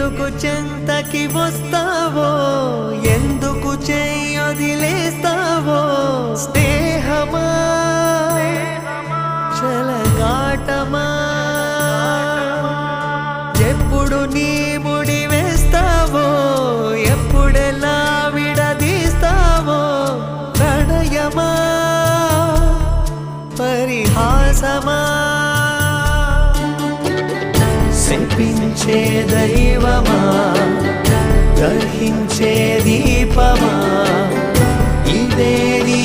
ఎందుకు చెంతకి వస్తావో, ఎందుకు చెయ్యొదిలేస్తావో, స్నేహమా చలగాటమా, ఎప్పుడు నీ ముడి వేస్తావో, ఎప్పుడెలా విడదీస్తావో, ప్రణయమా పరిహాసమా, శపించే దైవమా దహించే దీపమా, ఇదే నీ